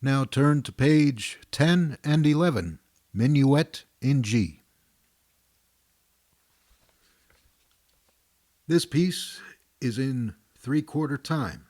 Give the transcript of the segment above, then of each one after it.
Now turn to page 10 and 11, Minuet in G. This piece is in 3/4 time,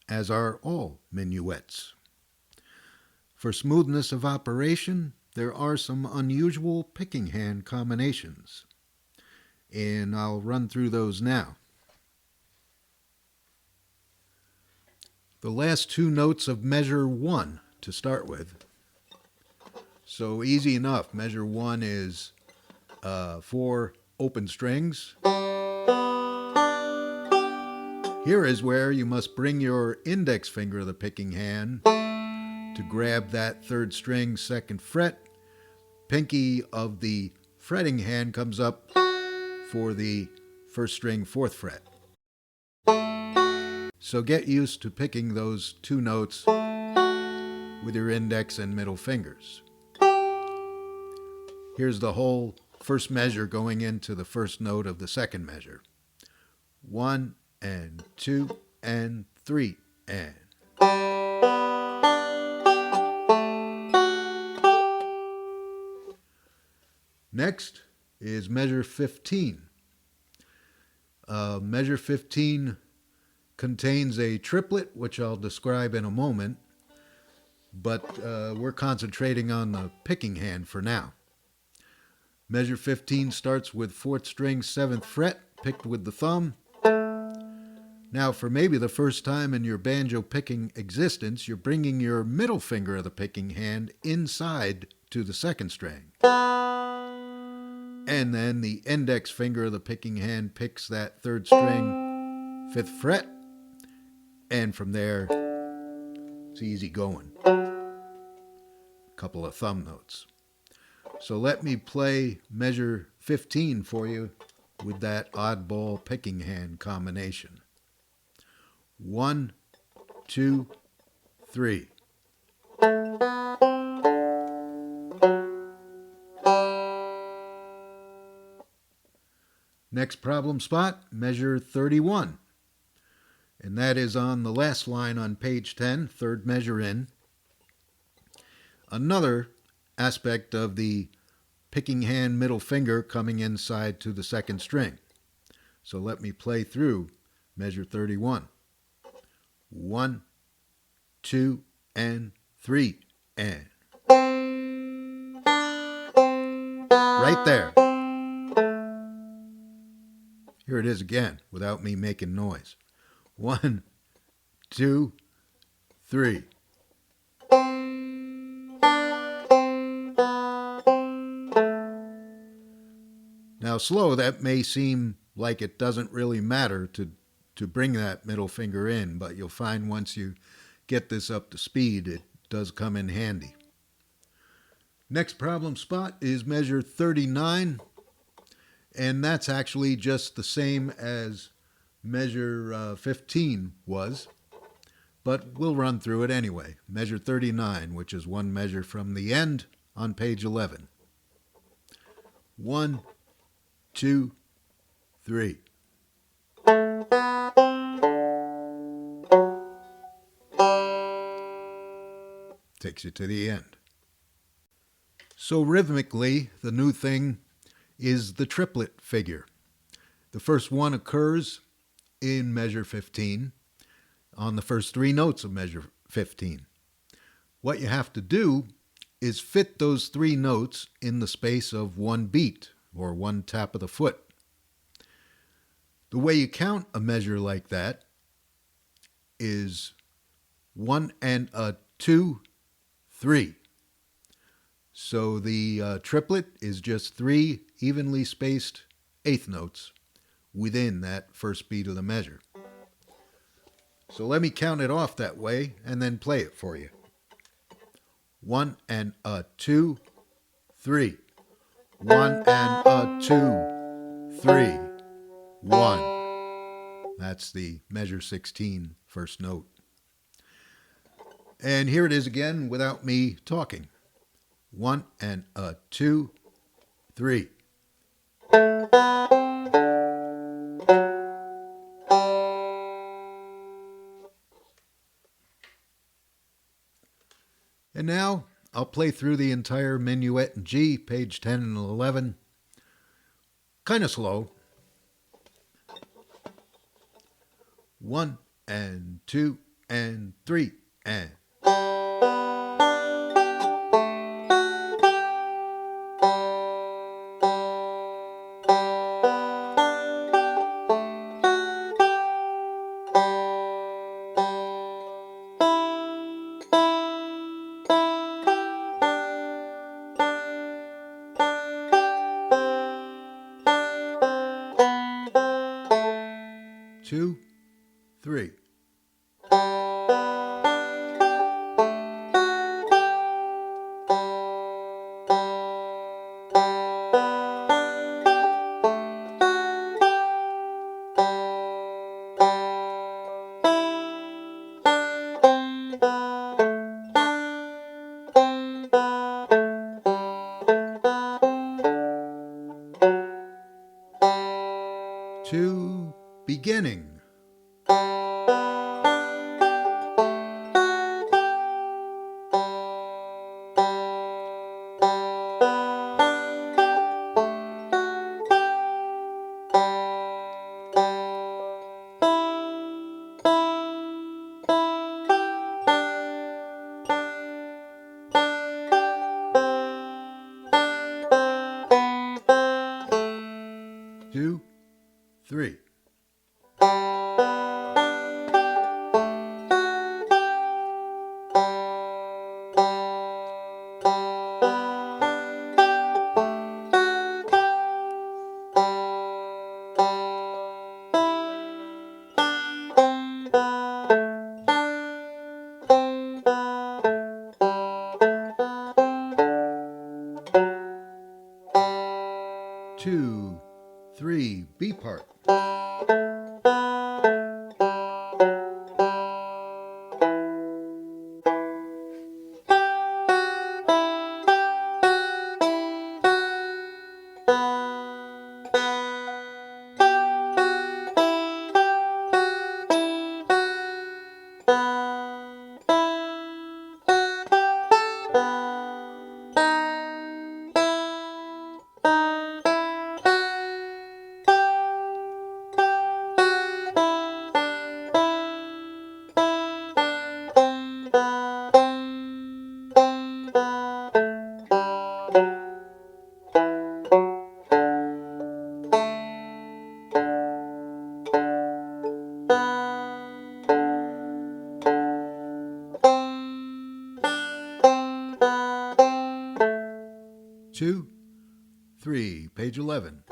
as are all minuets. For smoothness of operation, there are some unusual picking hand combinations, and I'll run through those now. The last two notes of measure 1 to start with. So easy enough. Measure 1 is 4 open strings. Here is where you must bring your index finger of the picking hand to grab that 3rd string 2nd fret. Pinky of the fretting hand comes up for the 1st string 4th fret. So get used to picking those two notes with your index and middle fingers. Here's the whole first measure going into the first note of the second measure. 1 and 2 and 3 and. Next is measure 15. Measure 15 contains a triplet, which I'll describe in a moment, but we're concentrating on the picking hand for now. Measure 15 starts with 4th string 7th fret, picked with the thumb. Now, for maybe the first time in your banjo picking existence, you're bringing your middle finger of the picking hand inside to the 2nd string. And then the index finger of the picking hand picks that 3rd string 5th fret. And from there, it's easy going. Couple of thumb notes. So let me play measure 15 for you with that oddball picking hand combination. 1, 2, 3. Next problem spot, measure 31. And that is on the last line on page 10, 3rd measure in. Another aspect of the picking hand middle finger coming inside to the 2nd string. So let me play through measure 31. 1, 2, and 3, and. Right there. Here it is again, without me making noise. 1, 2, 3. Now slow, that may seem like it doesn't really matter to bring that middle finger in, but you'll find once you get this up to speed, it does come in handy. Next problem spot is measure 39, and that's actually just the same as measure 15 was, but we'll run through it anyway. Measure 39, which is one measure from the end on page 11. 1, 2, 3. Takes you to the end. So rhythmically, the new thing is the triplet figure. The first one occurs in measure 15 on the first 3 notes of measure 15. What you have to do is fit those 3 notes in the space of 1 beat, or 1 tap of the foot. The way you count a measure like that is 1 and a 2, 3. So the triplet is just 3 evenly spaced 8th notes within that first beat of the measure. So let me count it off that way and then play it for you. 1 and a 2, 3. 1 and a 2, 3, 1. That's the measure 16 first note. And here it is again without me talking. 1 and a 2, 3. And now I'll play through the entire Minuet in G, page 10 and 11. Kind of slow. 1 and 2 and 3 and... 2, 3. 2, beginning. 2, 3. 2, 3, B part. 2, 3, page 11.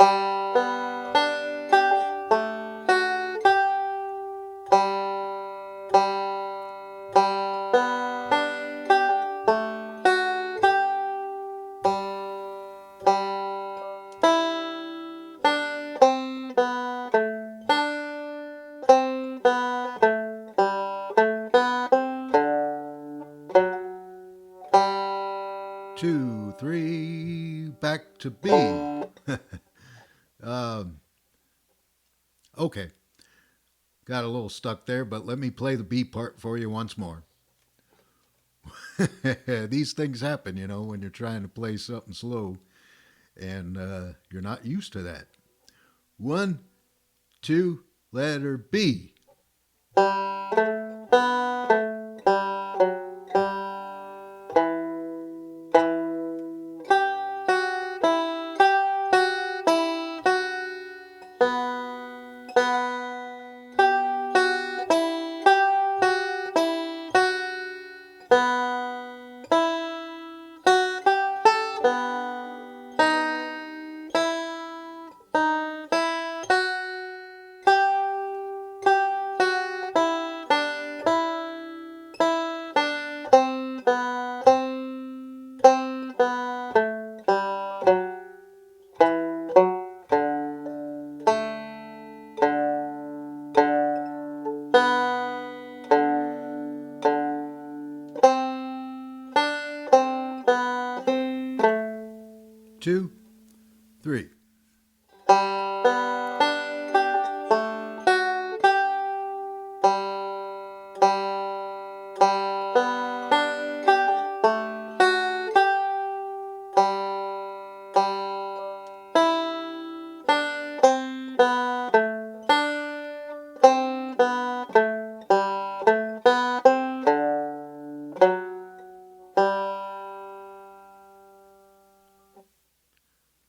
2, 3, back to B. Okay, got a little stuck there, but let me play the B part for you once more. These things happen, you know, when you're trying to play something slow and you're not used to that. 1, 2, letter B. 2, 3.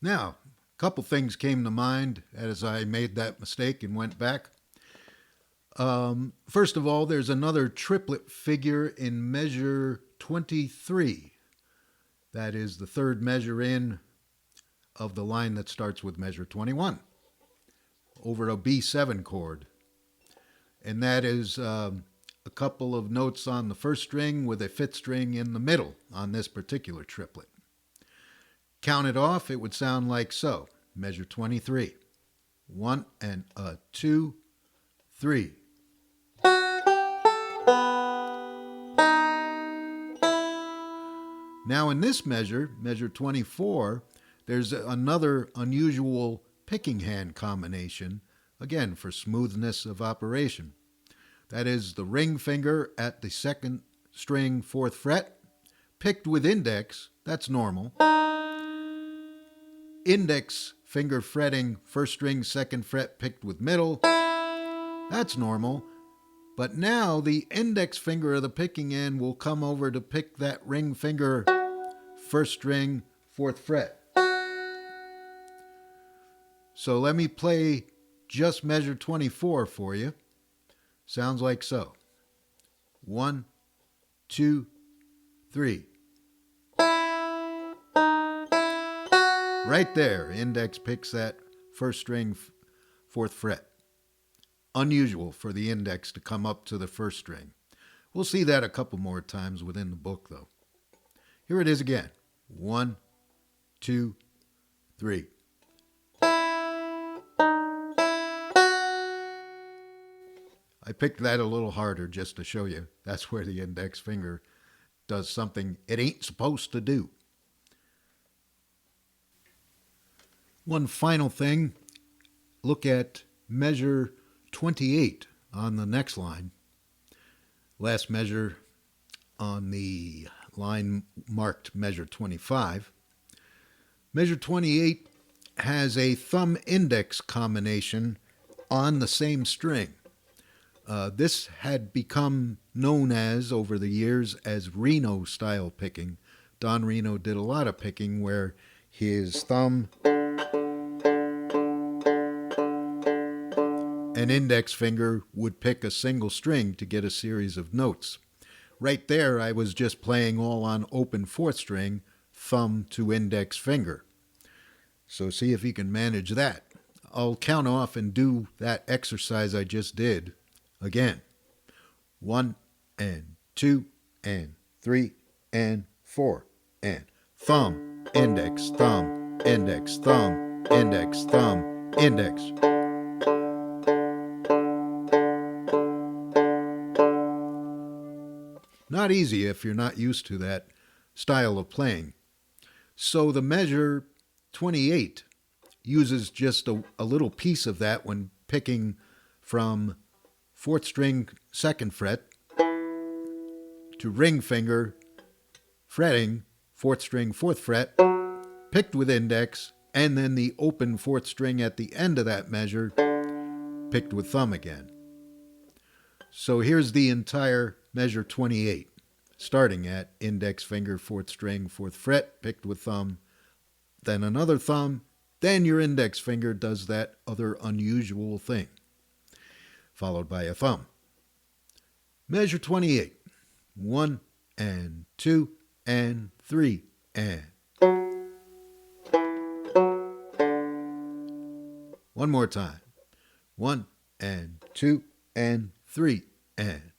Now, a couple things came to mind as I made that mistake and went back. First of all, there's another triplet figure in measure 23. That is the third measure in of the line that starts with measure 21 over a B7 chord. And that is a couple of notes on the first string with a fifth string in the middle on this particular triplet. Counted off, it would sound like so. Measure 23. 1 and a 2, 3. Now in this measure, measure 24, there's another unusual picking hand combination, again for smoothness of operation. That is the ring finger at the second string, fourth fret, picked with index, that's normal. Index finger fretting first string, second fret, picked with middle, that's normal. But now the index finger of the picking end will come over to pick that ring finger, first string, fourth fret. So let me play just measure 24 for you. Sounds like so. 1, 2, 3. Right there, index picks that first string, fourth fret. Unusual for the index to come up to the first string. We'll see that a couple more times within the book, though. Here it is again. 1, 2, 3. I picked that a little harder just to show you. That's where the index finger does something it ain't supposed to do. One final thing, look at measure 28 on the next line. Last measure on the line marked measure 25. Measure 28 has a thumb index combination on the same string. This had become known as, over the years, as Reno style picking. Don Reno did a lot of picking where his thumb and index finger would pick a single string to get a series of notes. Right there, I was just playing all on open fourth string, thumb to index finger. So see if you can manage that. I'll count off and do that exercise I just did again. 1 and 2 and 3 and 4 and thumb, index, thumb, index, thumb, index, thumb, index. Not easy if you're not used to that style of playing. So the measure 28 uses just a little piece of that when picking from fourth string, second fret, to ring finger, fretting, fourth string, fourth fret, picked with index, and then the open fourth string at the end of that measure, picked with thumb again. So here's the entire measure 28, starting at index finger, fourth string, fourth fret, picked with thumb, then another thumb, then your index finger does that other unusual thing, followed by a thumb. Measure 28, 1 and 2 and 3 and. One more time. 1 and 2 and 3 and.